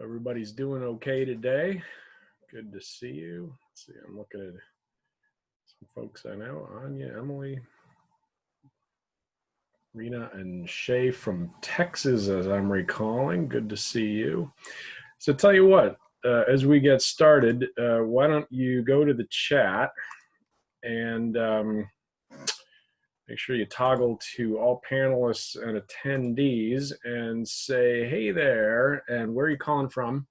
Everybody's doing okay today. Good to see you. Let's see, I'm looking at some folks I know. Anya, Emily, Rena, and Shay from Texas, as I'm recalling. Good to see you. So tell you what, as we get started, why don't you go to the chat and make sure you toggle to all panelists and attendees and say, hey there, and where are you calling from?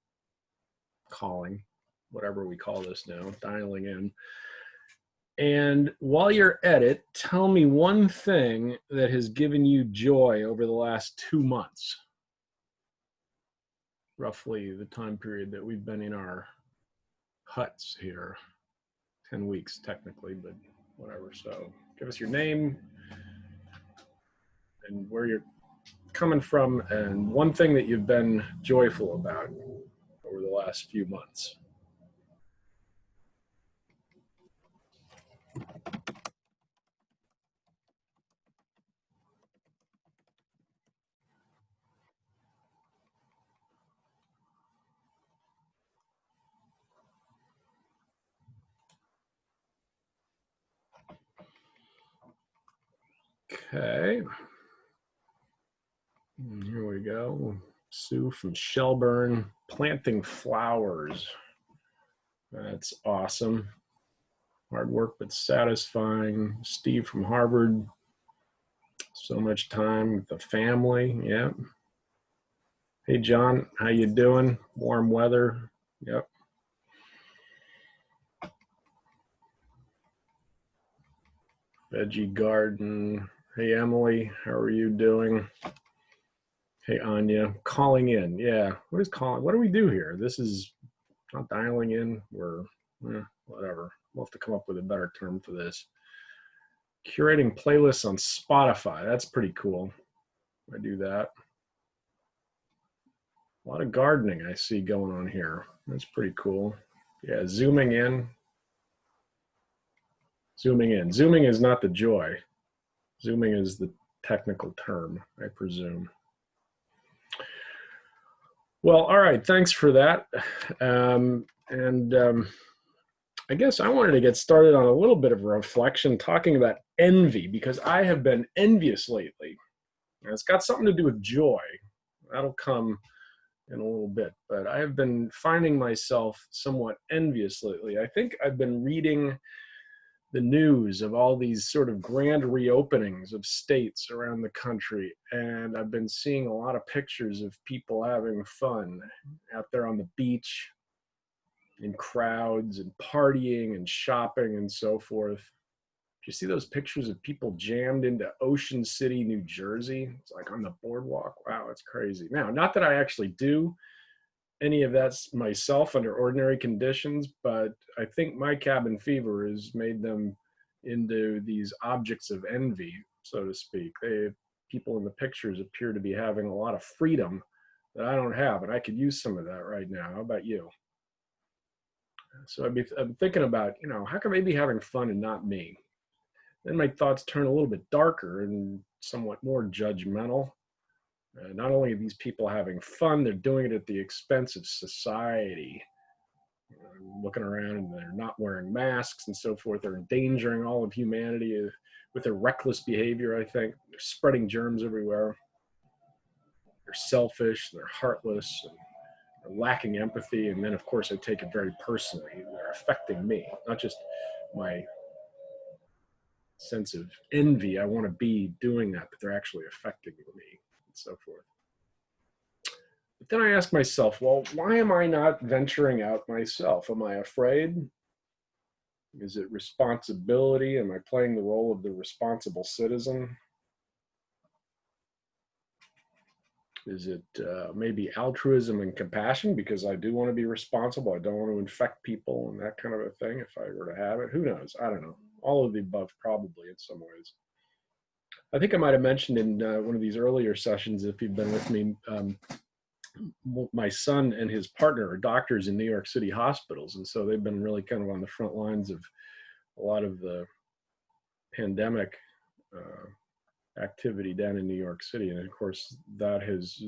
Calling, whatever we call this now, dialing in. And while you're at it, tell me one thing that has given you joy over the last 2 months. Roughly the time period that we've been in our huts here. 10 weeks technically, but whatever. So give us your name and where you're coming from and one thing that you've been joyful about over the last few months. Okay. Here we go. Sue from Shelburne, planting flowers. That's awesome. Hard work, but satisfying. Steve from Harvard. So much time with the family. Yeah. Hey, John, how you doing? Warm weather. Yep. Veggie garden. Hey, Emily, how are you doing? Hey, Anya, calling in. Yeah, what is calling? What do we do here? This is not dialing in. We're whatever. We'll have to come up with a better term for this. Curating playlists on Spotify. That's pretty cool. I do that. A lot of gardening I see going on here. That's pretty cool. Yeah, zooming in. Zooming in. Zooming is not the joy. Zooming is the technical term, I presume. Well, all right, thanks for that. I guess I wanted to get started on a little bit of a reflection talking about envy, because I have been envious lately. And it's got something to do with joy. That'll come in a little bit, but I have been finding myself somewhat envious lately. I think I've been reading the news of all these sort of grand reopenings of states around the country, and I've been seeing a lot of pictures of people having fun out there on the beach, in crowds, and partying and shopping and so forth. You see those pictures of people jammed into Ocean City, New Jersey? It's like on the boardwalk. Wow, it's crazy. Now, not that I actually do any of that myself under ordinary conditions, but I think my cabin fever has made them into these objects of envy, so to speak. People in the pictures appear to be having a lot of freedom that I don't have, and I could use some of that right now. How about you? So I'm thinking about, how come they be having fun and not me? Then my thoughts turn a little bit darker and somewhat more judgmental. Not only are these people having fun, they're doing it at the expense of society. Looking around and they're not wearing masks and so forth. They're endangering all of humanity with their reckless behavior, I think. They're spreading germs everywhere. They're selfish, they're heartless, and they're lacking empathy. And then, of course, I take it very personally. They're affecting me, not just my sense of envy. I want to be doing that, but they're actually affecting me and so forth. But then I ask myself, well, why am I not venturing out myself? Am I afraid? Is it responsibility? Am I playing the role of the responsible citizen? Is it maybe altruism and compassion because I do want to be responsible? I don't want to infect people and that kind of a thing if I were to have it. Who knows? I don't know. All of the above, probably, in some ways. I think I might have mentioned in one of these earlier sessions, if you've been with me, my son and his partner are doctors in New York City hospitals. And so they've been really kind of on the front lines of a lot of the pandemic activity down in New York City. And of course, that has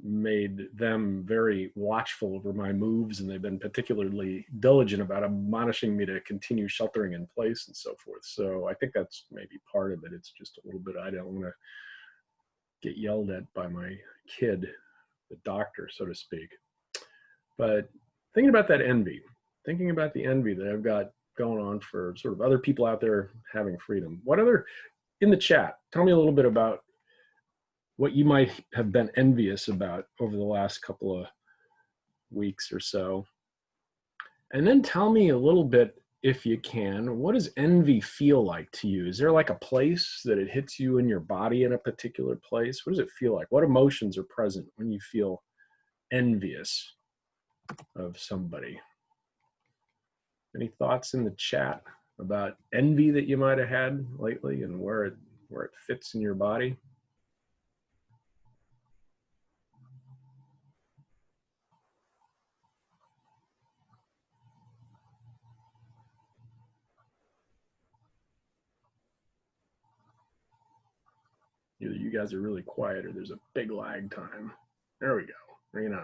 made them very watchful over my moves, and they've been particularly diligent about admonishing me to continue sheltering in place and so forth. So I think that's maybe part of it. It's just a little bit, I don't want to get yelled at by my kid, the doctor, so to speak. But thinking about that envy, thinking about the envy that I've got going on for sort of other people out there having freedom. What other, in the chat, tell me a little bit about what you might have been envious about over the last couple of weeks or so. And then tell me a little bit, if you can, what does envy feel like to you? Is there like a place that it hits you in your body in a particular place? What does it feel like? What emotions are present when you feel envious of somebody? Any thoughts in the chat about envy that you might have had lately and where it fits in your body? Either you guys are really quiet or there's a big lag time. There we go. You know,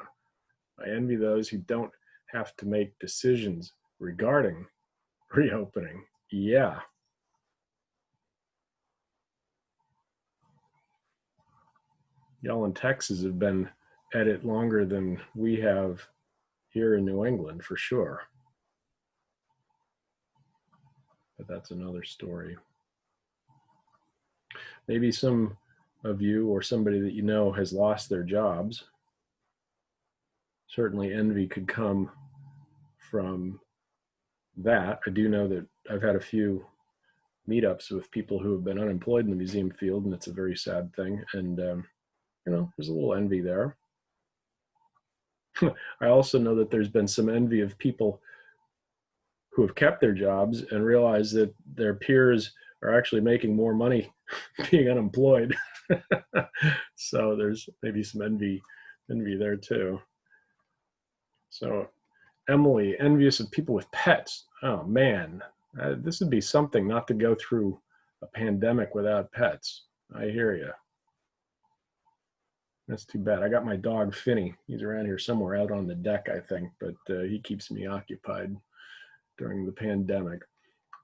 I envy those who don't have to make decisions regarding reopening. Yeah. Y'all in Texas have been at it longer than we have here in New England, for sure. But that's another story. Maybe some of you or somebody that you know has lost their jobs. Certainly envy could come from that. I do know that I've had a few meetups with people who have been unemployed in the museum field, and it's a very sad thing. And, you know, there's a little envy there. I also know that there's been some envy of people who have kept their jobs and realize that their peers are actually making more money being unemployed. So there's maybe some envy there too. So Emily, envious of people with pets. Oh man, this would be something not to go through a pandemic without pets. I hear you. That's too bad. I got my dog Finny. He's around here somewhere out on the deck, I think, but he keeps me occupied during the pandemic.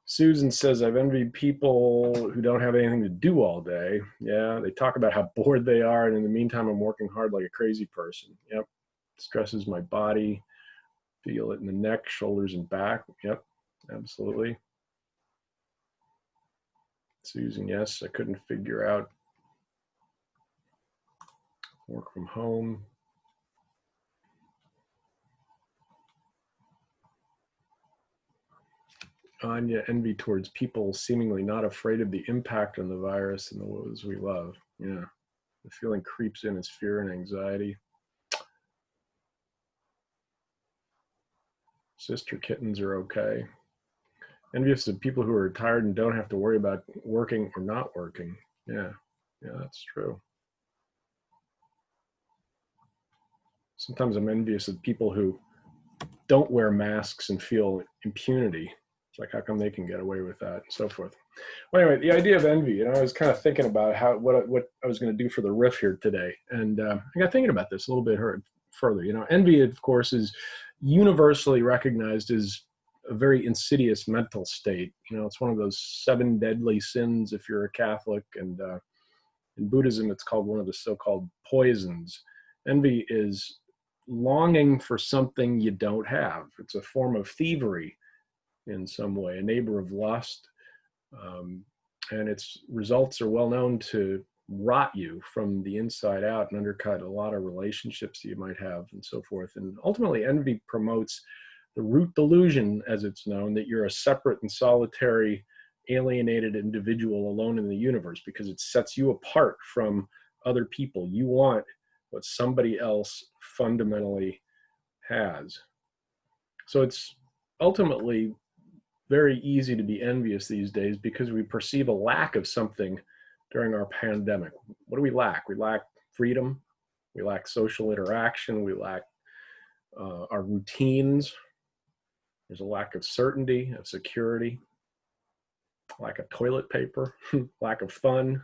Susan says, I've envied people who don't have anything to do all day. Yeah, they talk about how bored they are, and in the meantime, I'm working hard like a crazy person. Yep, stresses my body. Feel it in the neck, shoulders, and back. Yep, absolutely. Susan, yes, I couldn't figure out work from home. Anya, envy towards people seemingly not afraid of the impact on the virus and those we love. Yeah, the feeling creeps in as fear and anxiety. Sister kittens are okay. Envious of people who are retired and don't have to worry about working or not working. Yeah, that's true. Sometimes I'm envious of people who don't wear masks and feel impunity. It's like, how come they can get away with that, and so forth. Well, anyway, the idea of envy, you know, I was kind of thinking about what I was going to do for the riff here today, and I got thinking about this a little bit further. You know, envy, of course, is universally recognized as a very insidious mental state. You know, it's one of those 7 deadly sins if you're a Catholic, and in Buddhism, it's called one of the so-called poisons. Envy is longing for something you don't have. It's a form of thievery in some way, a neighbor of lust, and its results are well known to rot you from the inside out and undercut a lot of relationships that you might have and so forth. And ultimately, envy promotes the root delusion, as it's known, that you're a separate and solitary, alienated individual alone in the universe, because it sets you apart from other people. You want what somebody else fundamentally has. So it's ultimately very easy to be envious these days because we perceive a lack of something during our pandemic. What do we lack? We lack freedom. We lack social interaction. We lack our routines. There's a lack of certainty, of security, lack of toilet paper, lack of fun.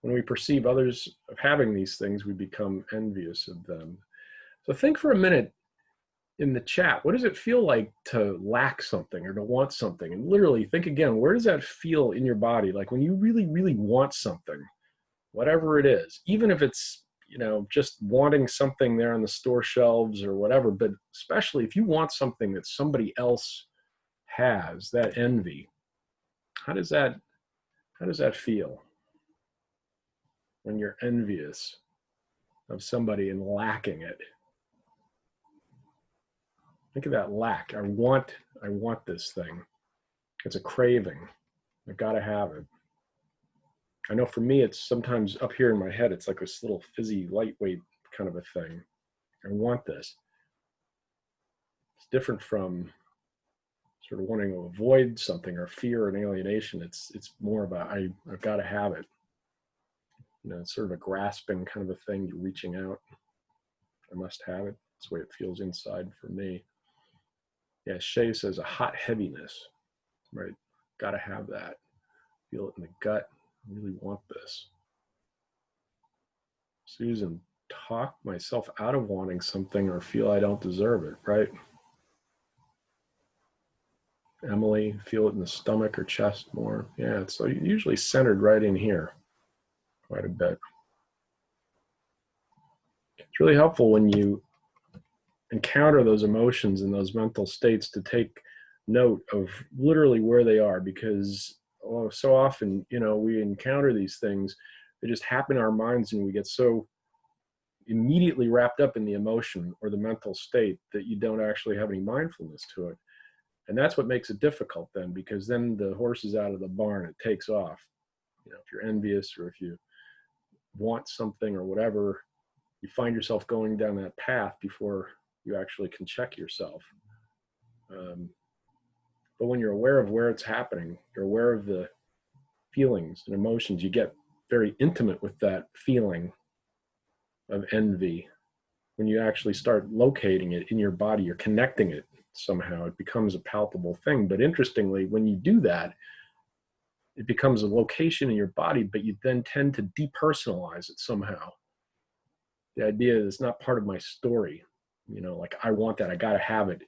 When we perceive others of having these things, we become envious of them. So think for a minute in the chat, what does it feel like to lack something or to want something? And literally think again, where does that feel in your body? Like when you really, really want something, whatever it is, even if it's, just wanting something there on the store shelves or whatever, but especially if you want something that somebody else has, that envy, how does that feel when you're envious of somebody and lacking it? Think of that lack. I want this thing. It's a craving. I gotta have it. I know for me, it's sometimes up here in my head, it's like this little fizzy, lightweight kind of a thing. I want this. It's different from sort of wanting to avoid something or fear and alienation. It's more about I've got to have it. It's sort of a grasping kind of a thing. You're reaching out. I must have it. That's the way it feels inside for me. Yeah, Shay says a hot heaviness, right? Got to have that. Feel it in the gut. I really want this. Susan, talk myself out of wanting something or feel I don't deserve it, right? Emily, feel it in the stomach or chest more. Yeah, it's usually centered right in here quite a bit. It's really helpful when you encounter those emotions and those mental states to take note of literally where they are, because so often, we encounter these things, they just happen in our minds and we get so immediately wrapped up in the emotion or the mental state that you don't actually have any mindfulness to it. And that's what makes it difficult then, because then the horse is out of the barn, it takes off. If you're envious or if you want something or whatever, you find yourself going down that path before you actually can check yourself. But when you're aware of where it's happening, you're aware of the feelings and emotions, you get very intimate with that feeling of envy. When you actually start locating it in your body, you're connecting it somehow, it becomes a palpable thing. But interestingly, when you do that, it becomes a location in your body, but you then tend to depersonalize it somehow. The idea is it's not part of my story. Like I want that, I gotta have it.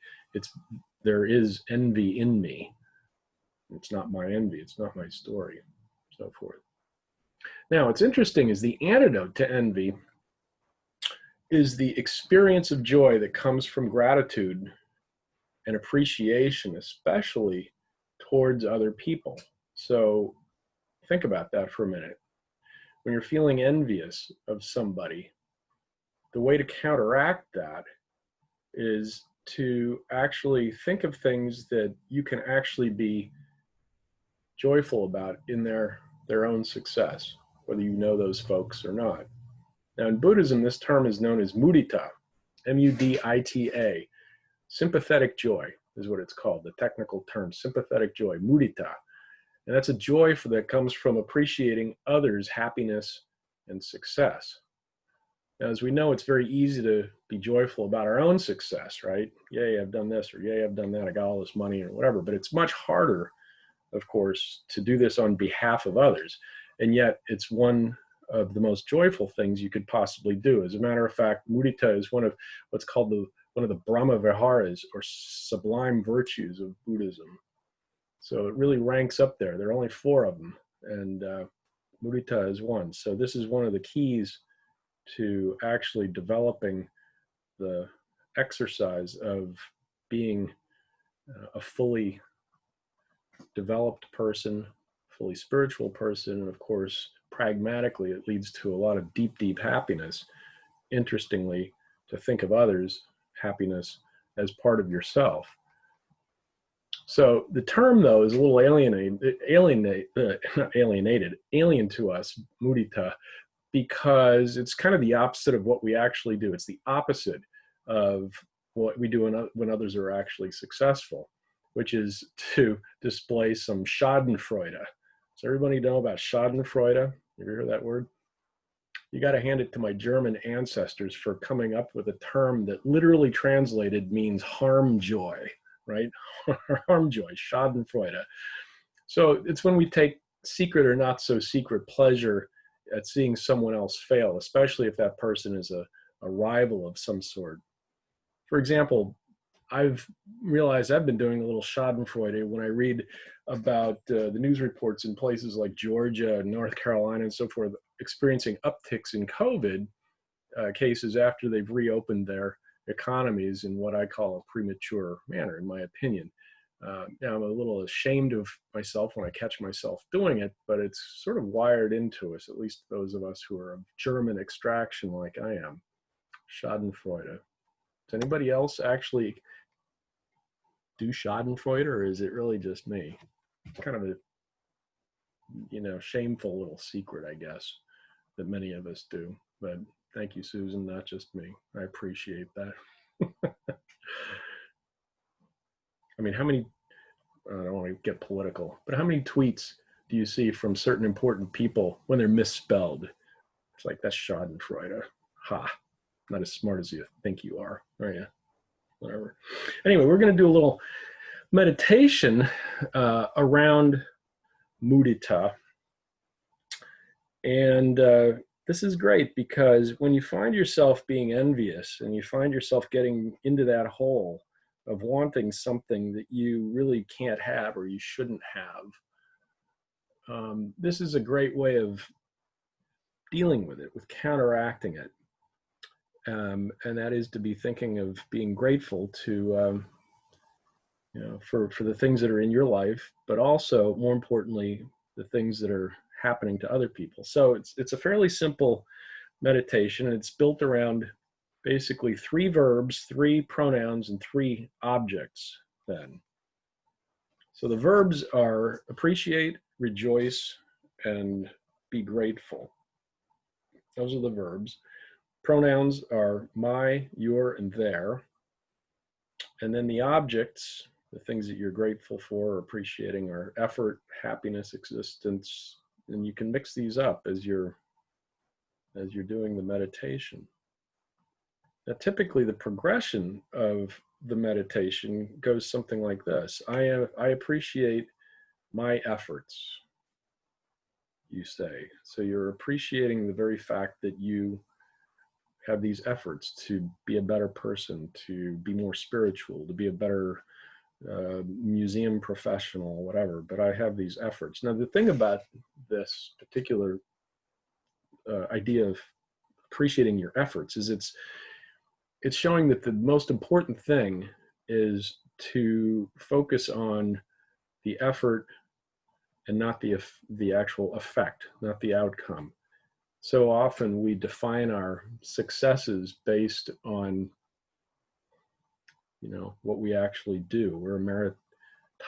There is envy in me. It's not my envy, it's not my story, so forth. Now, what's interesting is the antidote to envy is the experience of joy that comes from gratitude and appreciation, especially towards other people. So think about that for a minute. When you're feeling envious of somebody, the way to counteract that is to actually think of things that you can actually be joyful about in their own success, whether you know those folks or not. Now in Buddhism, this term is known as mudita, M-U-D-I-T-A. Sympathetic joy is what it's called, the technical term, sympathetic joy, mudita. And that's a joy that comes from appreciating others' happiness and success. Now, as we know, it's very easy to be joyful about our own success, right? Yay, I've done this, or yay, I've done that, I got all this money, or whatever. But it's much harder, of course, to do this on behalf of others. And yet, it's one of the most joyful things you could possibly do. As a matter of fact, mudita is one of what's called one of the Brahma Viharas, or sublime virtues of Buddhism. So it really ranks up there. There are only 4 of them, and mudita is one. So this is one of the keys to actually developing the exercise of being a fully developed person, fully spiritual person, and of course, pragmatically, it leads to a lot of deep, deep happiness. Interestingly, to think of others' happiness as part of yourself. So the term, though, is a little alien to us, mudita, because it's kind of the opposite of what we actually do. It's the opposite of what we do when others are actually successful, which is to display some schadenfreude. Does everybody know about schadenfreude? Have you heard that word? You got to hand it to my German ancestors for coming up with a term that literally translated means harm joy, right? Harm joy, schadenfreude. So it's when we take secret or not so secret pleasure at seeing someone else fail, especially if that person is a rival of some sort. For example, I've realized I've been doing a little schadenfreude when I read about the news reports in places like Georgia, North Carolina, and so forth, experiencing upticks in COVID cases after they've reopened their economies in what I call a premature manner, in my opinion. Now, I'm a little ashamed of myself when I catch myself doing it, but it's sort of wired into us, at least those of us who are of German extraction like I am. Schadenfreude. Does anybody else actually do Schadenfreude, or is it really just me? Kind of a, shameful little secret, I guess, that many of us do. But thank you, Susan, not just me. I appreciate that. I mean, I don't want to get political, but how many tweets do you see from certain important people when they're misspelled? It's like, that's Schadenfreude. Ha, not as smart as you think you are. Oh yeah, whatever. Anyway, we're going to do a little meditation around mudita. And this is great because when you find yourself being envious and you find yourself getting into that hole of wanting something that you really can't have or you shouldn't have, this is a great way of dealing with it, with counteracting it. And that is to be thinking of being grateful to, for the things that are in your life, but also, more importantly, the things that are happening to other people. So it's a fairly simple meditation, and it's built around basically 3 verbs, 3 pronouns, and 3 objects then. So the verbs are appreciate, rejoice, and be grateful. Those are the verbs. Pronouns are my, your, and their. And then the objects, the things that you're grateful for or appreciating, are effort, happiness, existence. And you can mix these up as you're doing the meditation. Now, typically the progression of the meditation goes something like this. I appreciate my efforts, you say. So you're appreciating the very fact that you have these efforts to be a better person, to be more spiritual, to be a better museum professional, whatever, but I have these efforts. Now, the thing about this particular idea of appreciating your efforts is it's showing that the most important thing is to focus on the effort and not the actual effect, not the outcome. So often we define our successes based on what we actually do. We're a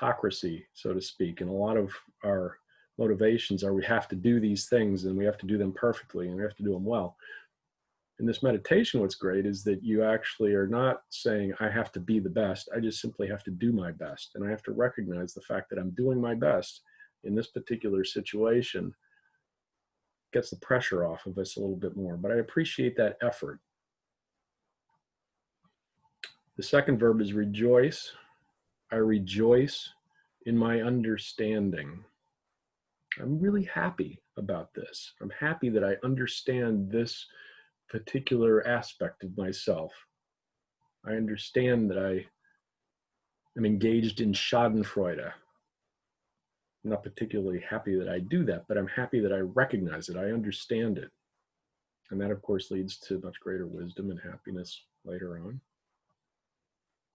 meritocracy, so to speak, and a lot of our motivations are we have to do these things and we have to do them perfectly and we have to do them well. In this meditation, what's great is that you actually are not saying I have to be the best. I just simply have to do my best, and I have to recognize the fact that I'm doing my best in this particular situation. Gets the pressure off of us a little bit more, but I appreciate that effort. The second verb is rejoice. I rejoice in my understanding. I'm really happy about this. I'm happy that I understand this particular aspect of myself. I understand that I am engaged in Schadenfreude. I'm not particularly happy that I do that, but I'm happy that I recognize it. I understand it. And that, of course, leads to much greater wisdom and happiness later on.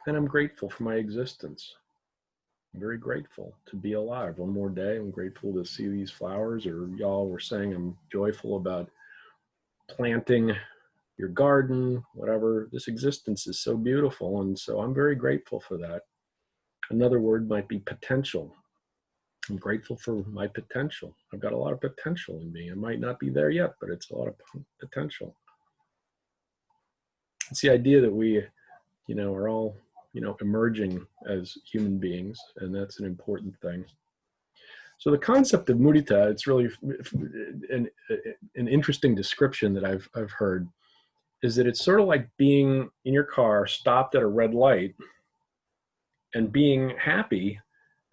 And I'm grateful for my existence. I'm very grateful to be alive. One more day, I'm grateful to see these flowers, or y'all were saying I'm joyful about planting your garden, whatever. This existence is so beautiful, and so I'm very grateful for that. Another word might be potential. I'm grateful for my potential. I've got a lot of potential in me. I might not be there yet, but it's a lot of potential. It's the idea that we, are all, emerging as human beings, and that's an important thing. So the concept of mudita, it's really an interesting description that I've heard, is that it's sort of like being in your car, stopped at a red light, and being happy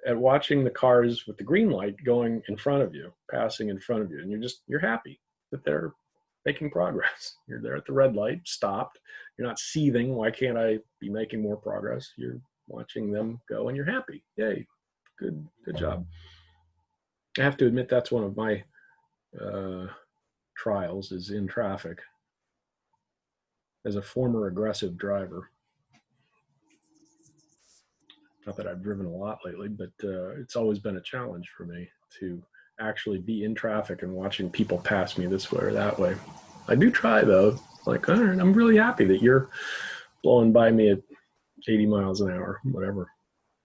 at watching the cars with the green light going in front of you, passing in front of you, and you're happy. that they're making progress. You're there at the red light, stopped. You're not seething. Why can't I be making more progress? You're watching them go and you're happy. Yay, good job. I have to admit that's one of my trials is in traffic. As a former aggressive driver, not that I've driven a lot lately, but it's always been a challenge for me to actually be in traffic and watching people pass me this way or that way. I do try though. Like, all right, I'm really happy that you're blowing by me at 80 miles an hour, whatever,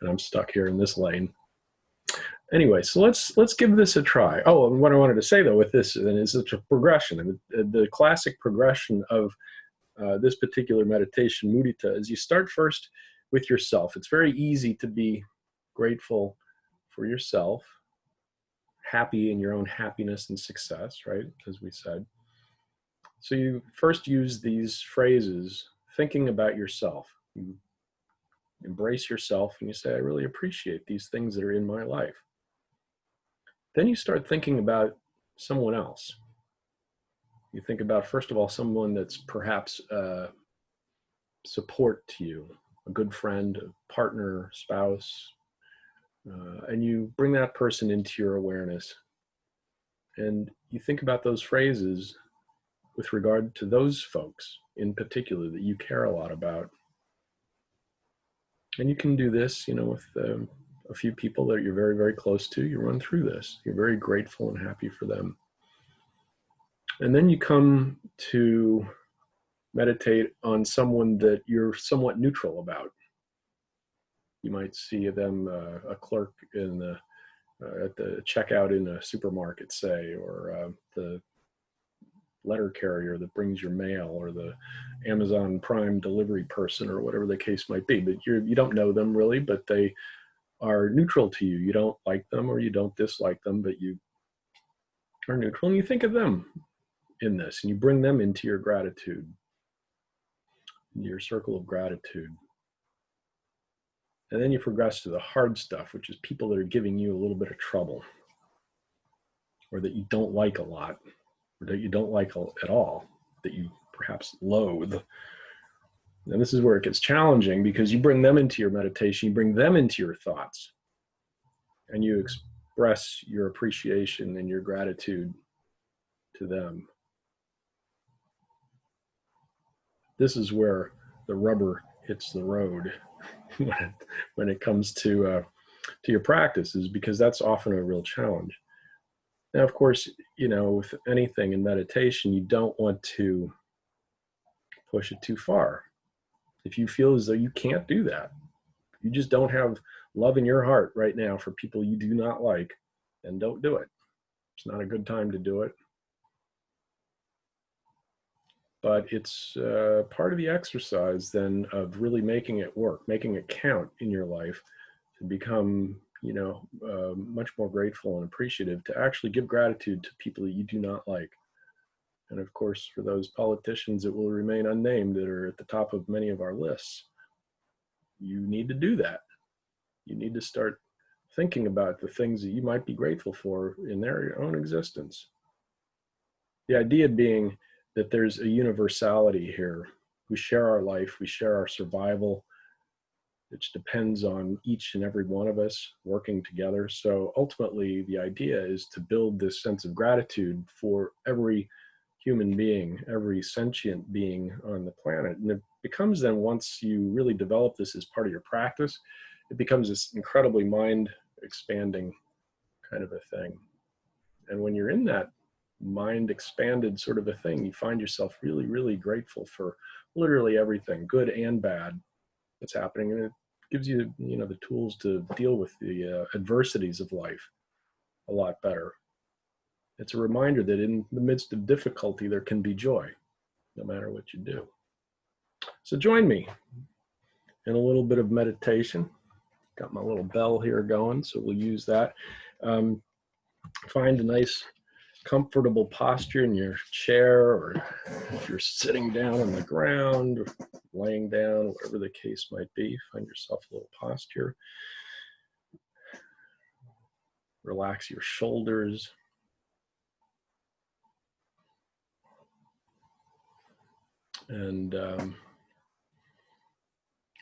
and I'm stuck here in this lane. Anyway, so let's give this a try. Oh, and what I wanted to say though with this is it's a progression. And the classic progression of this particular meditation, mudita, is you start first with yourself. It's very easy to be grateful for yourself, happy in your own happiness and success, right? As we said. So you first use these phrases thinking about yourself. You embrace yourself and you say, I really appreciate these things that are in my life. Then you start thinking about someone else. You think about, first of all, someone that's perhaps support to you, a good friend, a partner, spouse, and you bring that person into your awareness. And you think about those phrases with regard to those folks in particular that you care a lot about. And you can do this, with a few people that you're very, very close to. You run through this. You're very grateful and happy for them. And then you come to meditate on someone that you're somewhat neutral about. You might see them, a clerk at the checkout in a supermarket, say, or the letter carrier that brings your mail, or the Amazon Prime delivery person, or whatever the case might be. But you don't know them really, but they are neutral to you. You don't like them or you don't dislike them, but you are neutral, and you think of them in this, and you bring them into your gratitude, your circle of gratitude. And then you progress to the hard stuff, which is people that are giving you a little bit of trouble, or that you don't like a lot, or that you don't like at all, that you perhaps loathe. And this is where it gets challenging, because you bring them into your meditation, you bring them into your thoughts, and you express your appreciation and your gratitude to them. This is where the rubber hits the road when it comes to your practices, because that's often a real challenge. Now, of course, with anything in meditation, you don't want to push it too far. If you feel as though you can't do that, you just don't have love in your heart right now for people you do not like, then don't do it. It's not a good time to do it. But it's part of the exercise then of really making it work, making it count in your life, to become, much more grateful and appreciative, to actually give gratitude to people that you do not like. And of course, for those politicians that will remain unnamed that are at the top of many of our lists, you need to do that. You need to start thinking about the things that you might be grateful for in their own existence. The idea being that there's a universality here. We share our life, we share our survival, which depends on each and every one of us working together. So ultimately, the idea is to build this sense of gratitude for every human being, every sentient being on the planet. And it becomes then, once you really develop this as part of your practice, it becomes this incredibly mind-expanding kind of a thing. And when you're in that mind-expanded sort of a thing, you find yourself really, really grateful for literally everything, good and bad, that's happening. And it gives you, the tools to deal with the adversities of life a lot better. It's a reminder that in the midst of difficulty, there can be joy, no matter what you do. So join me in a little bit of meditation. Got my little bell here going, so we'll use that. Find a nice, comfortable posture in your chair, or if you're sitting down on the ground, or laying down, whatever the case might be, find yourself a little posture. Relax your shoulders. And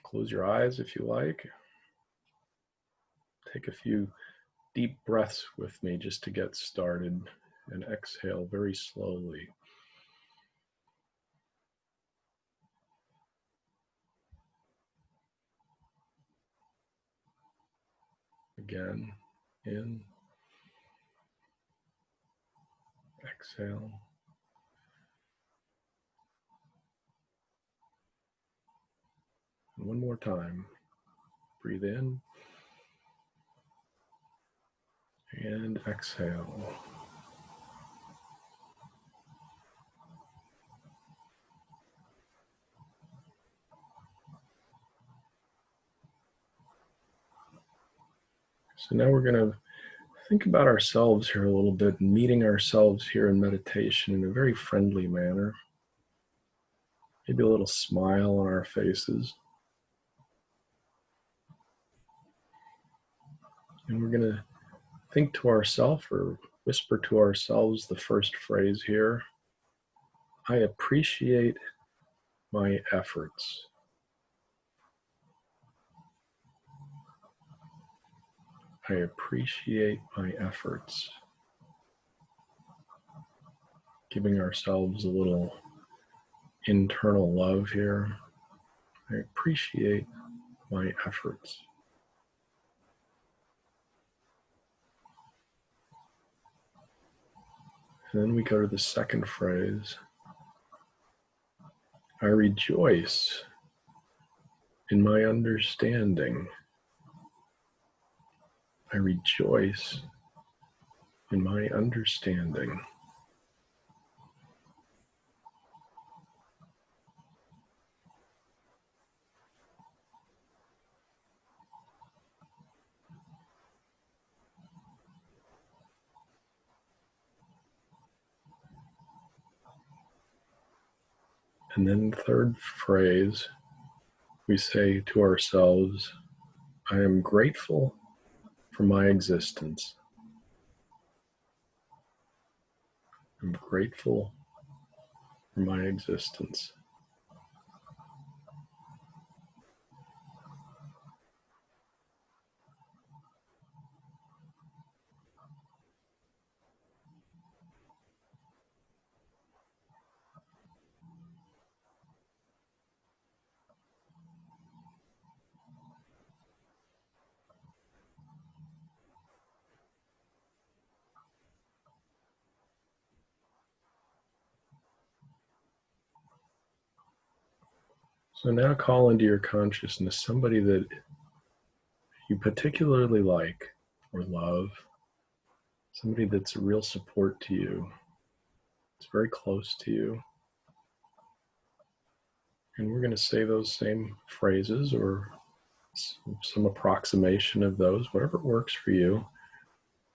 close your eyes if you like. Take a few deep breaths with me just to get started, and exhale very slowly. Again, in, exhale. And one more time. Breathe in and exhale. So now we're going to think about ourselves here a little bit, and meeting ourselves here in meditation in a very friendly manner. Maybe a little smile on our faces. And we're going to think to ourselves or whisper to ourselves the first phrase here. I appreciate my efforts. I appreciate my efforts. Giving ourselves a little internal love here. I appreciate my efforts. And then we go to the second phrase. I rejoice in my understanding. I rejoice in my understanding. And then third phrase, we say to ourselves, I am grateful for my existence. I'm grateful for my existence. So now call into your consciousness somebody that you particularly like or love, somebody that's a real support to you, it's very close to you. And we're going to say those same phrases or some approximation of those, whatever works for you,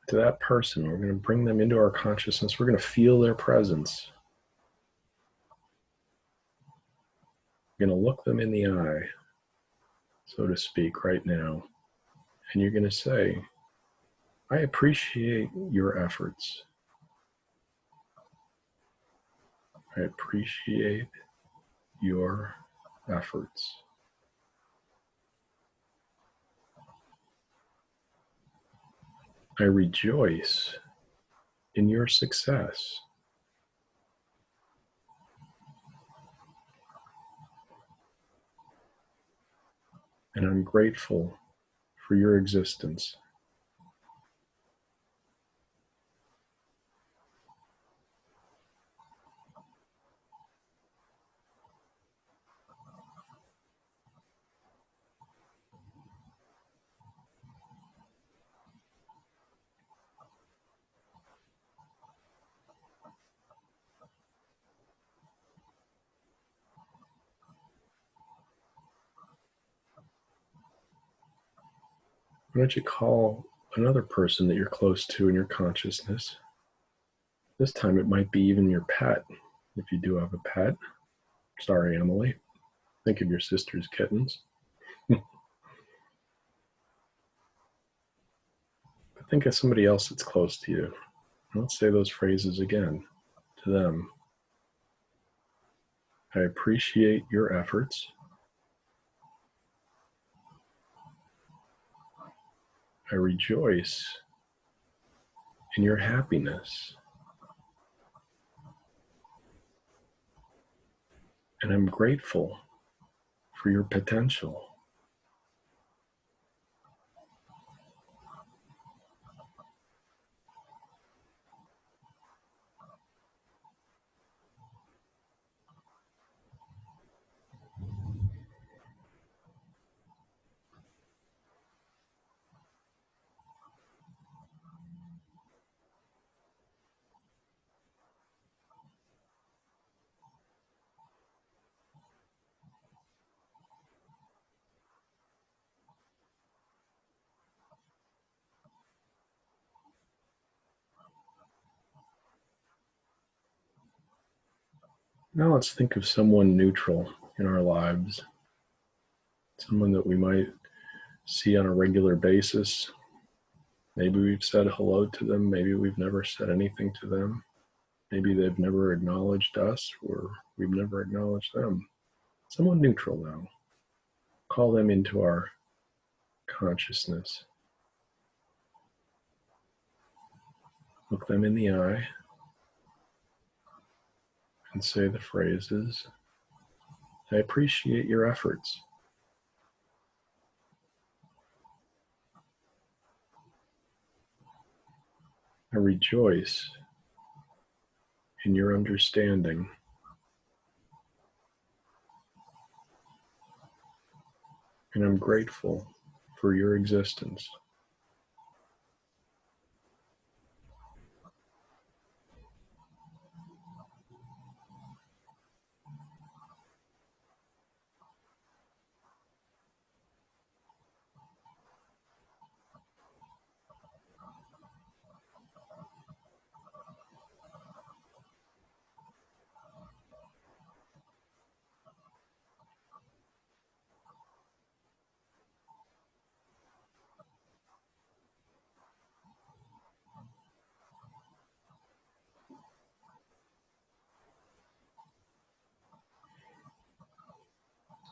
to that person. We're going to bring them into our consciousness. We're going to feel their presence. We're going to look them in the eye, so to speak, right now. And you're going to say, I appreciate your efforts. I appreciate your efforts. I rejoice in your success. And I'm grateful for your existence. Why don't you call another person that you're close to in your consciousness? This time it might be even your pet, if you do have a pet. Sorry, Emily. Think of your sister's kittens. But think of somebody else that's close to you. Let's say those phrases again to them. I appreciate your efforts. I rejoice in your happiness. And I'm grateful for your potential. Now let's think of someone neutral in our lives, someone that we might see on a regular basis. Maybe we've said hello to them. Maybe we've never said anything to them. Maybe they've never acknowledged us, or we've never acknowledged them. Someone neutral now. Call them into our consciousness. Look them in the eye and say the phrases, I appreciate your efforts. I rejoice in your understanding. And I'm grateful for your existence.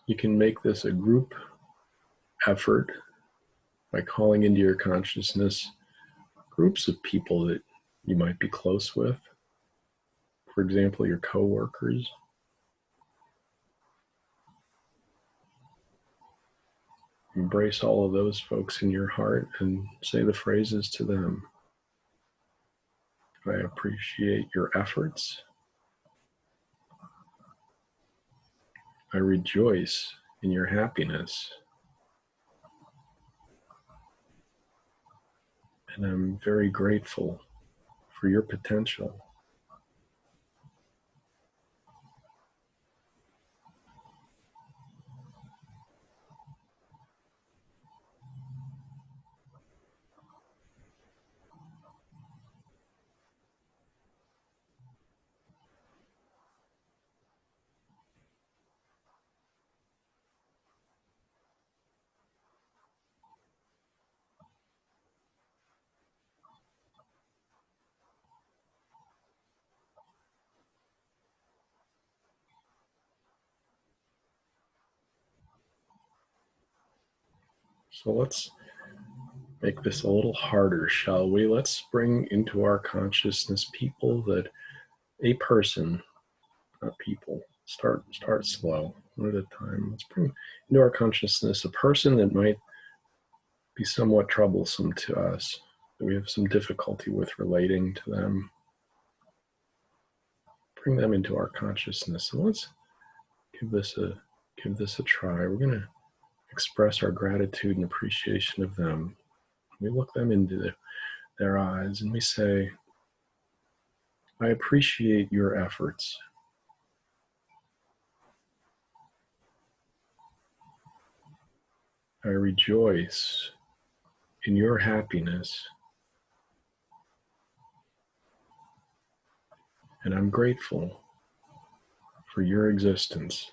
You can make this a group effort by calling into your consciousness groups of people that you might be close with. For example, your coworkers. Embrace all of those folks in your heart and say the phrases to them. I appreciate your efforts. I rejoice in your happiness. And I'm very grateful for your potential. So let's make this a little harder, shall we? Let's bring into our consciousness people that a person, not people. Start slow, one at a time. Let's bring into our consciousness a person that might be somewhat troublesome to us, that we have some difficulty with relating to them. Bring them into our consciousness. So let's give this a try. We're going to express our gratitude and appreciation of them. We look them into their eyes and we say, I appreciate your efforts. I rejoice in your happiness. And I'm grateful for your existence.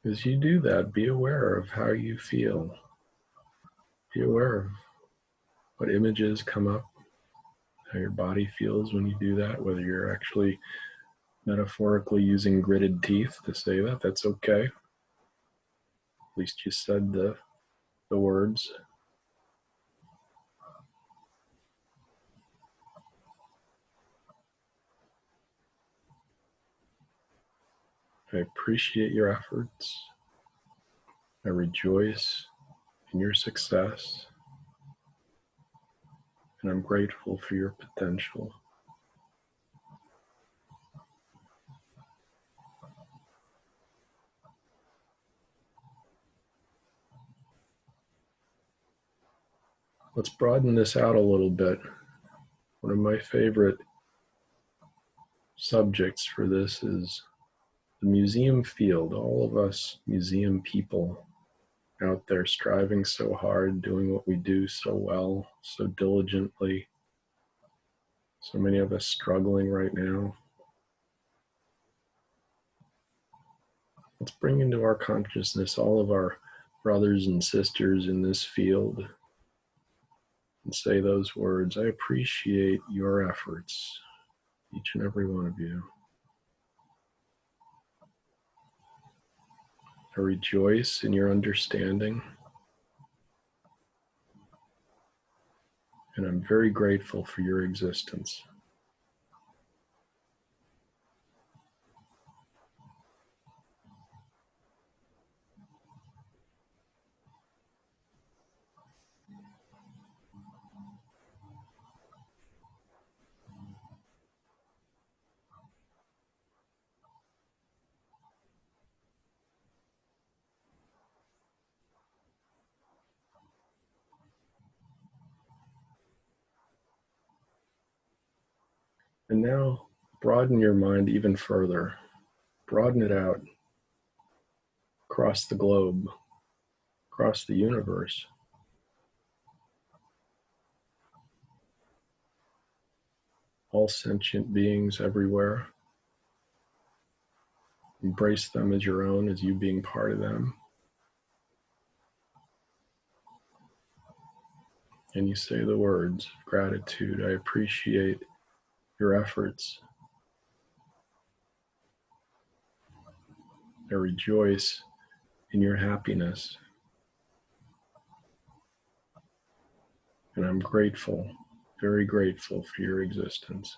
As you do that, be aware of how you feel. Be aware of what images come up, how your body feels when you do that, whether you're actually metaphorically using gritted teeth to say that, that's okay. At least you said the words. I appreciate your efforts. I rejoice in your success. And I'm grateful for your potential. Let's broaden this out a little bit. One of my favorite subjects for this is the museum field. All of us museum people out there striving so hard, doing what we do so well, so diligently. So many of us struggling right now. Let's bring into our consciousness all of our brothers and sisters in this field and say those words. I appreciate your efforts, each and every one of you. I rejoice in your understanding. And I'm very grateful for your existence. And now broaden your mind even further. Broaden it out across the globe, across the universe. All sentient beings everywhere. Embrace them as your own, as you being part of them. And you say the words of gratitude. I appreciate your efforts. I rejoice in your happiness. And I'm grateful, very grateful for your existence.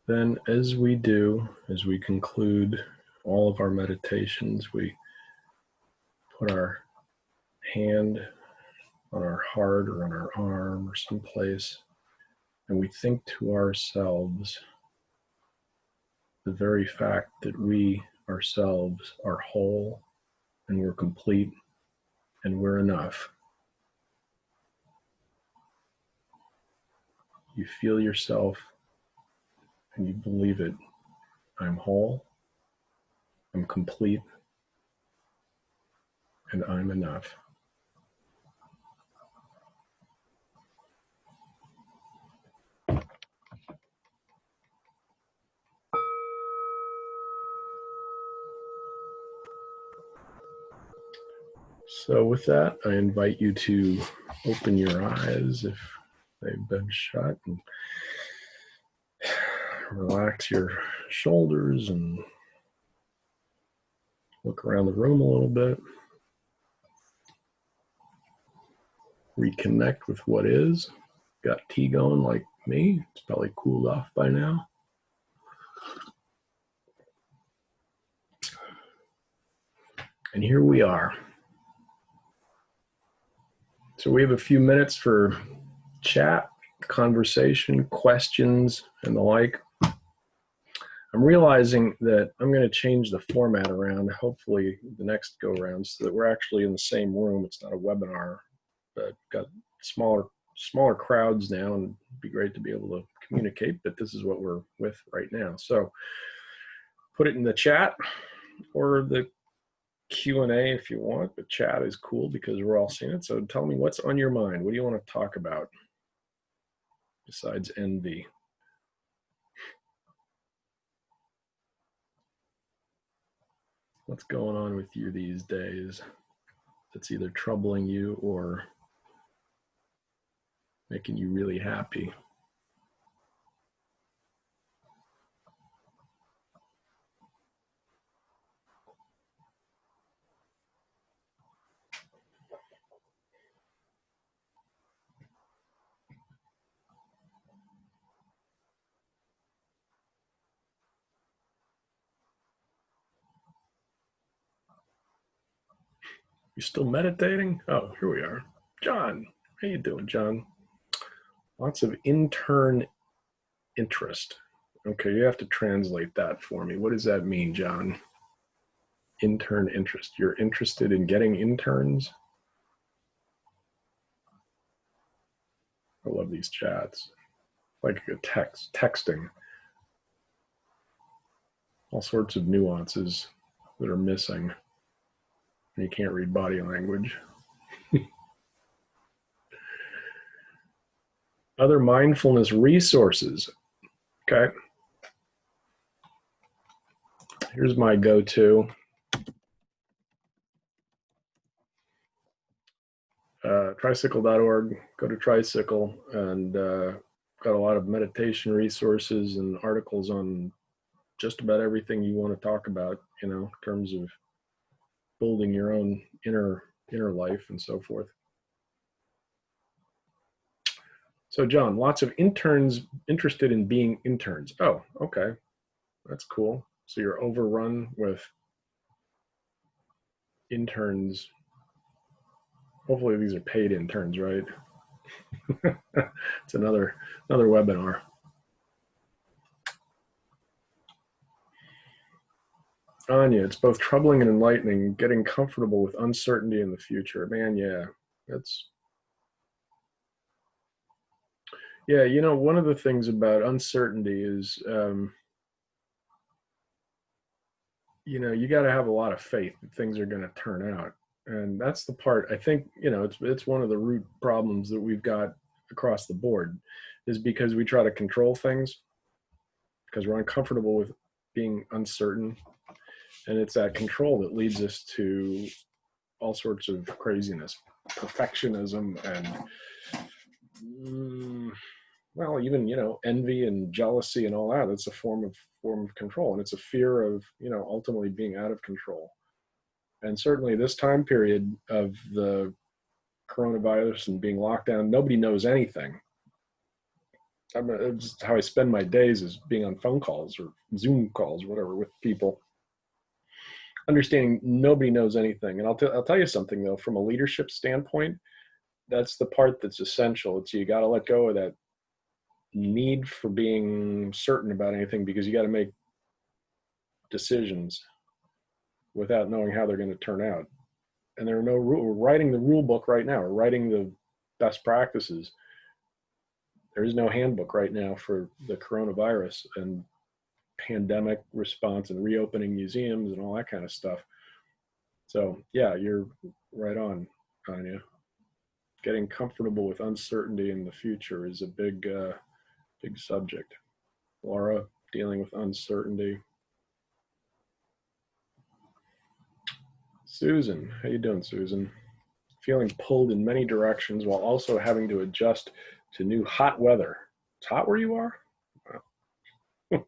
Then as we conclude all of our meditations, we put our hand on our heart or on our arm or someplace, and we think to ourselves the very fact that we ourselves are whole and we're complete and we're enough. You feel yourself and you believe it. I'm whole, I'm complete, and I'm enough. So with that, I invite you to open your eyes if they've been shut, and relax your shoulders and look around the room a little bit. Reconnect with what is. Got tea going like me. It's probably cooled off by now. And here we are. So we have a few minutes for chat, conversation, questions, and the like. I'm realizing that I'm going to change the format around, hopefully the next go around, so that we're actually in the same room. It's not a webinar, but got smaller crowds now, and it'd be great to be able to communicate, but this is what we're with right now. So put it in the chat or the Q&A if you want, but chat is cool because we're all seeing it. So tell me what's on your mind. What do you want to talk about besides envy? What's going on with you these days that's either troubling you or making you really happy? You still meditating? Oh, here we are. John, how you doing, John? Lots of intern interest. Okay, you have to translate that for me. What does that mean, John? Intern interest. You're interested in getting interns? I love these chats. Like a texting. All sorts of nuances that are missing. And you can't read body language. Other mindfulness resources. Okay. Here's my go-to. Tricycle.org. Go to Tricycle and got a lot of meditation resources and articles on just about everything you want to talk about, in terms of building your own inner life and so forth. So John, lots of interns interested in being interns. Oh, okay. That's cool. So you're overrun with interns. Hopefully these are paid interns, right? It's another webinar. Anya, it's both troubling and enlightening, getting comfortable with uncertainty in the future. Man, yeah, one of the things about uncertainty is, you got to have a lot of faith that things are going to turn out. And that's the part, I think, it's one of the root problems that we've got across the board, is because we try to control things because we're uncomfortable with being uncertain. And it's that control that leads us to all sorts of craziness, perfectionism, and even envy and jealousy and all that. It's a form of control, and it's a fear of ultimately being out of control. And certainly this time period of the coronavirus and being locked down, nobody knows anything. It's how I spend my days, is being on phone calls or Zoom calls, whatever, with people, understanding nobody knows anything. And I'll tell you something though, from a leadership standpoint, that's the part that's essential. It's, you got to let go of that need for being certain about anything, because you got to make decisions without knowing how they're going to turn out. And there are no rules. We're writing the rule book right now. We're writing the best practices. There is no handbook right now for the coronavirus and pandemic response and reopening museums and all that kind of stuff. So yeah, you're right on, Anya. Getting comfortable with uncertainty in the future is a big subject. Laura, dealing with uncertainty. Susan, how you doing, Susan? Feeling pulled in many directions while also having to adjust to new hot weather. It's hot where you are? Wow.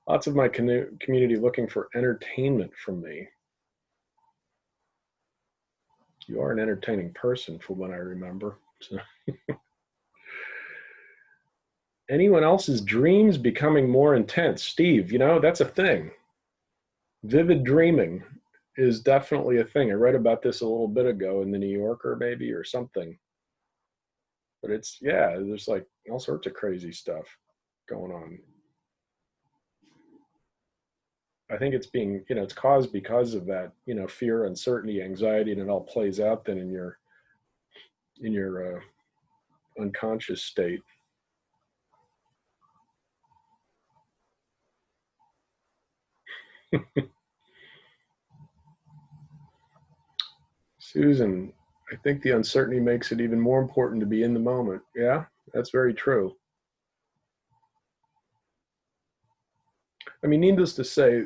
Lots of my community looking for entertainment from me. You are an entertaining person from what I remember. So. Anyone else's dreams becoming more intense? Steve, that's a thing. Vivid dreaming is definitely a thing. I read about this a little bit ago in the New Yorker, maybe, or something. But there's like all sorts of crazy stuff going on. I think it's being, it's caused because of that, fear, uncertainty, anxiety, and it all plays out then in your unconscious state. Susan, I think the uncertainty makes it even more important to be in the moment. Yeah, that's very true. I mean, needless to say,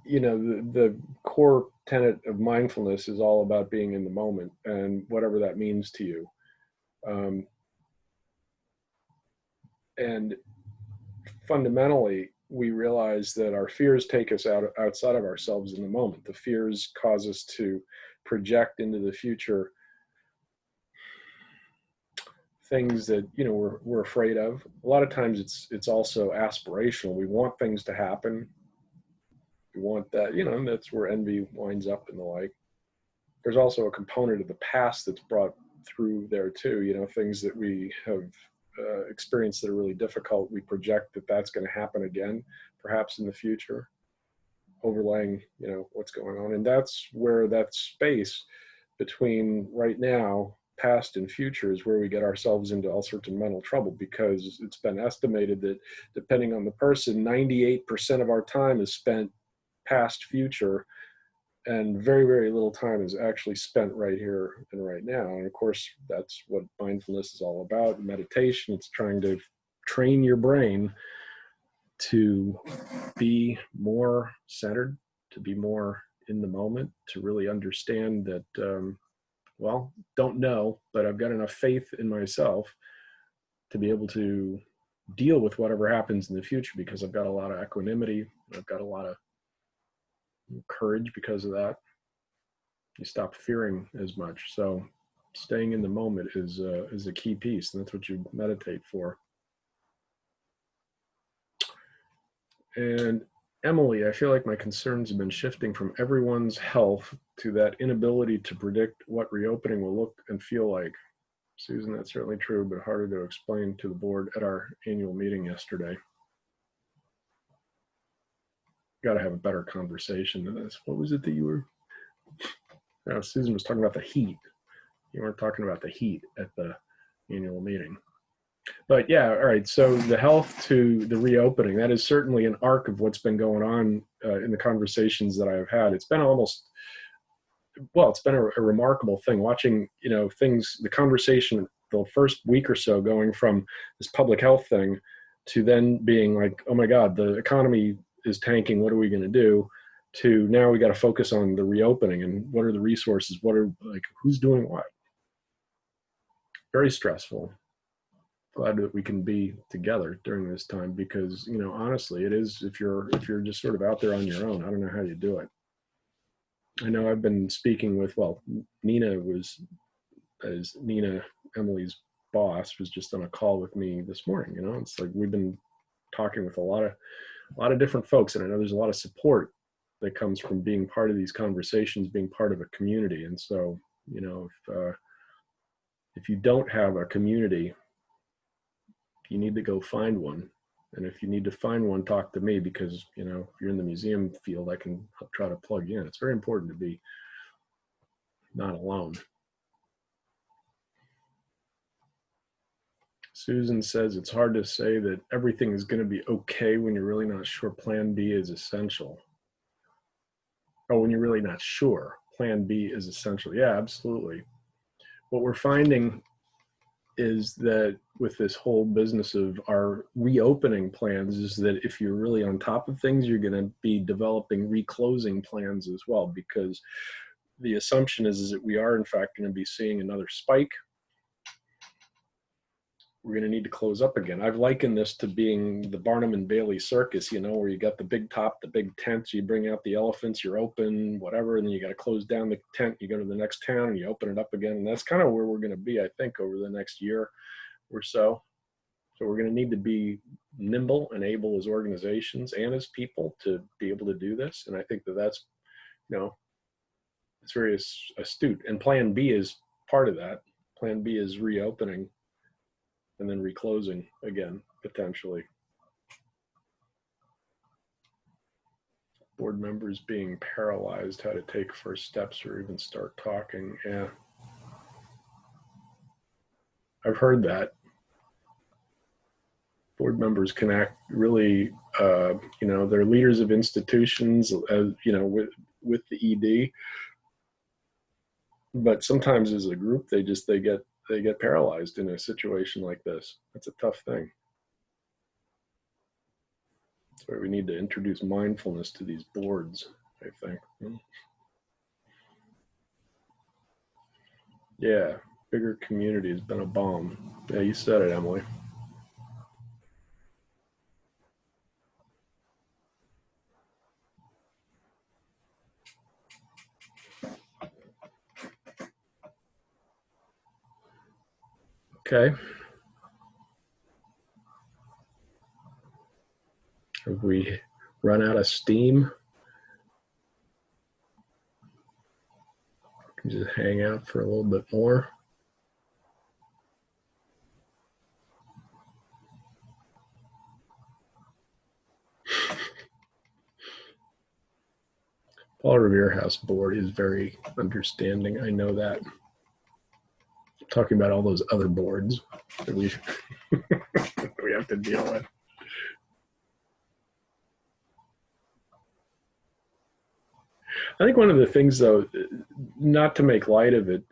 the core tenet of mindfulness is all about being in the moment and whatever that means to you. Um, and fundamentally, we realize that our fears take us outside of ourselves in the moment. The fears cause us to project into the future things that we're afraid of. A lot of times it's also aspirational. We want things to happen. We want that, and that's where envy winds up and the like. There's also a component of the past that's brought through there too. Things that we have experienced that are really difficult. We project that that's going to happen again, perhaps in the future, overlaying, what's going on. And that's where that space between right now, past and future is where we get ourselves into all sorts of mental trouble, because it's been estimated that depending on the person, 98% of our time is spent past, future, and very, very little time is actually spent right here and right now. And of course, that's what mindfulness is all about. Meditation, it's trying to train your brain to be more centered, to be more in the moment, to really understand that, don't know, but I've got enough faith in myself to be able to deal with whatever happens in the future, because I've got a lot of equanimity. I've got a lot of courage because of that. You stop fearing as much. So staying in the moment is a key piece, and that's what you meditate for. And Emily, I feel like my concerns have been shifting from everyone's health to that inability to predict what reopening will look and feel like. Susan, that's certainly true, but harder to explain to the board at our annual meeting yesterday. Got to have a better conversation than this. What was it that you were? Susan was talking about the heat. You weren't talking about the heat at the annual meeting. But yeah, all right. So the health to the reopening, that is certainly an arc of what's been going on in the conversations that I've had. It's been it's been a remarkable thing watching, things, the conversation, the first week or so going from this public health thing to then being like, oh my God, the economy is tanking. What are we going to do? To now we got to focus on the reopening and what are the resources? Who's doing what? Very stressful. Glad that we can be together during this time, because honestly, it is, if you're just sort of out there on your own, I don't know how you do it. I know I've been speaking with, Nina, Emily's boss, was just on a call with me this morning. It's like we've been talking with a lot of different folks, and I know there's a lot of support that comes from being part of these conversations, being part of a community. And so, if you don't have a community, you need to go find one. And if you need to find one, talk to me, because, if you're in the museum field, I can try to plug you in. It's very important to be not alone. Susan says it's hard to say that everything is going to be okay when you're really not sure. Plan B is essential. Oh, when you're really not sure, Plan B is essential. Yeah, absolutely. What we're finding is that with this whole business of our reopening plans is that if you're really on top of things, you're going to be developing reclosing plans as well, because the assumption is that we are in fact going to be seeing another spike. We're going to need to close up again. I've likened this to being the Barnum and Bailey circus, where you got the big top, the big tents, you bring out the elephants, you're open, whatever, and then you got to close down the tent, you go to the next town and you open it up again. And that's kind of where we're going to be, I think, over the next year or so. So we're going to need to be nimble and able as organizations and as people to be able to do this. And I think that's, it's very astute. And Plan B is part of that. Plan B is reopening and then reclosing again, potentially. Board members being paralyzed, how to take first steps or even start talking. Yeah. I've heard that. Board members can act really, they're leaders of institutions, with the ED. But sometimes as a group, they get paralyzed in a situation like this. That's a tough thing. That's why we need to introduce mindfulness to these boards, I think. Yeah, bigger community has been a bomb. Yeah, you said it, Emily. Okay. Have we run out of steam? Can just hang out for a little bit more. Paul Revere House board is very understanding. I know that. I'm talking about all those other boards that we have to deal with. I think one of the things, though, not to make light of it,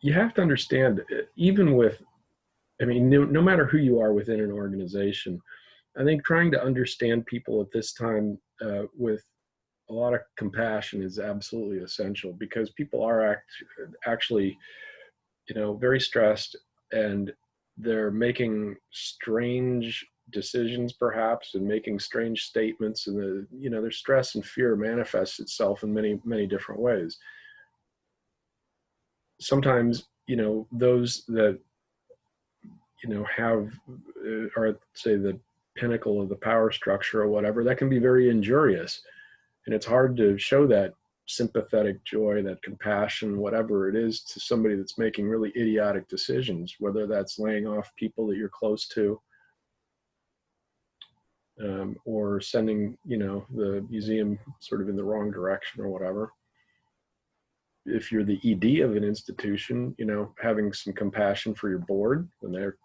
you have to understand, even with, I mean, no matter who you are within an organization, I think trying to understand people at this time with a lot of compassion is absolutely essential, because people are actually, very stressed, and they're making strange decisions perhaps, and making strange statements, and their stress and fear manifests itself in many, many different ways. Sometimes, those that, have, or say the pinnacle of the power structure or whatever, that can be very injurious. And it's hard to show that sympathetic joy, that compassion, whatever it is, to somebody that's making really idiotic decisions, whether that's laying off people that you're close to, or sending, the museum sort of in the wrong direction or whatever. If you're the ED of an institution, having some compassion for your board when they're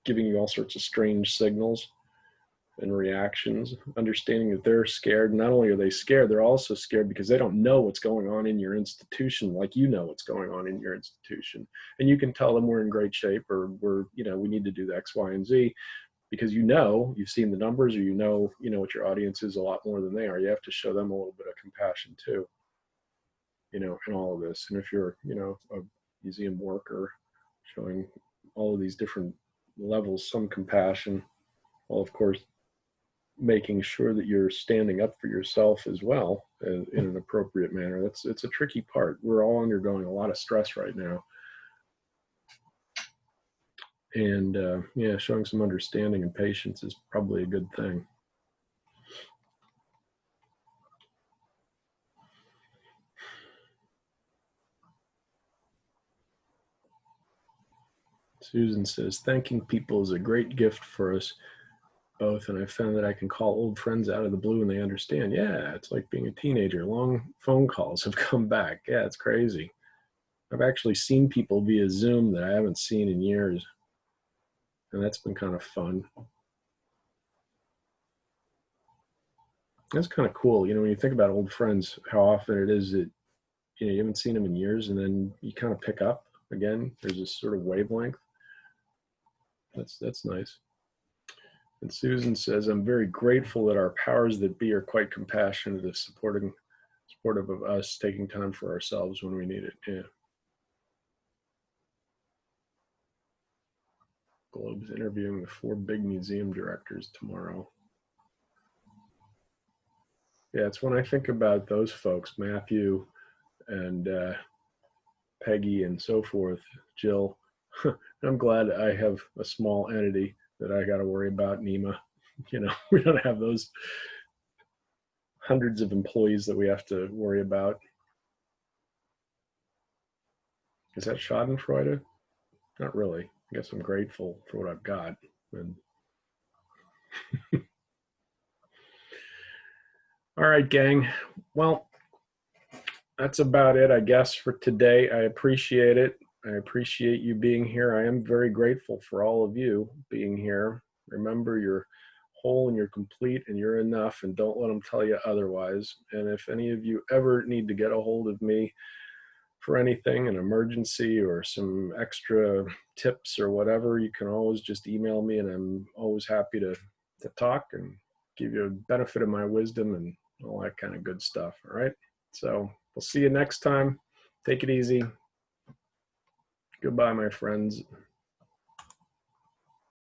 giving you all sorts of strange signals and reactions, understanding that they're scared. Not only are they scared, they're also scared because they don't know what's going on in your institution like you know what's going on in your institution. And you can tell them we're in great shape, or we need to do X, Y, and Z, because you've seen the numbers, or what your audience is a lot more than they are. You have to show them a little bit of compassion too, in all of this. And if you're, a museum worker, showing all of these different levels some compassion, while of course making sure that you're standing up for yourself as well in an appropriate manner. It's a tricky part. We're all undergoing a lot of stress right now. And showing some understanding and patience is probably a good thing. Susan says, thanking people is a great gift for us both, and I found that I can call old friends out of the blue and they understand. Yeah, it's like being a teenager. Long phone calls have come back. Yeah, it's crazy. I've actually seen people via Zoom that I haven't seen in years, and that's been kind of fun. That's kind of cool. When you think about old friends, how often it is that, you haven't seen them in years, and then you kind of pick up again. There's this sort of wavelength. That's nice. And Susan says, I'm very grateful that our powers that be are quite compassionate of supportive of us taking time for ourselves when we need it. Yeah. Globe's interviewing the 4 big museum directors tomorrow. Yeah, it's when I think about those folks, Matthew and Peggy and so forth, Jill, I'm glad I have a small entity that I got to worry about, NEMA. We don't have those hundreds of employees that we have to worry about. Is that Schadenfreude? Not really. I guess I'm grateful for what I've got. And all right, gang. Well, that's about it, I guess, for today. I appreciate it. I appreciate you being here. I am very grateful for all of you being here. Remember, your whole and you're complete and you're enough, and don't let them tell you otherwise. And if any of you ever need to get a hold of me for anything, an emergency or some extra tips or whatever, you can always just email me, and I'm always happy to talk and give you a benefit of my wisdom and all that kind of good stuff. All right. So we'll see you next time. Take it easy. Goodbye, my friends.